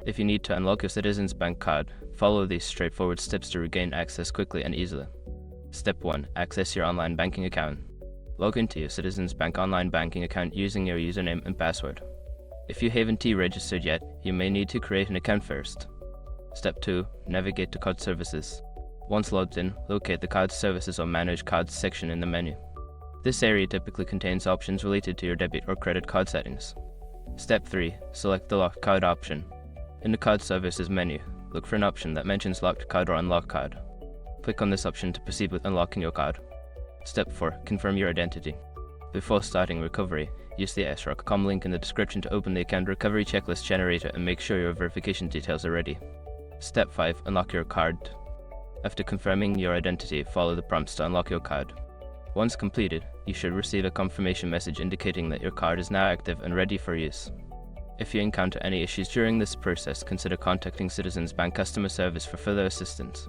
If you need to unlock your Citizens Bank card, follow these straightforward steps to regain access quickly and easily. Step 1. Access your online banking account. Log into your Citizens Bank online banking account using your username and password. If you haven't registered yet, you may need to create an account first. Step 2. Navigate to Card Services. Once logged in, locate the Card Services or Manage Cards section in the menu. This area typically contains options related to your debit or credit card settings. Step 3. Select the Locked Card option. In the Card Services menu, look for an option that mentions Locked Card or Unlocked Card. Click on this option to proceed with unlocking your card. Step 4. Confirm your identity. Before starting recovery, use the sroc.com link in the description to open the account recovery checklist generator and make sure your verification details are ready. Step 5. Unlock your card. After confirming your identity, follow the prompts to unlock your card. Once completed, you should receive a confirmation message indicating that your card is now active and ready for use. If you encounter any issues during this process, consider contacting Citizens Bank customer service for further assistance.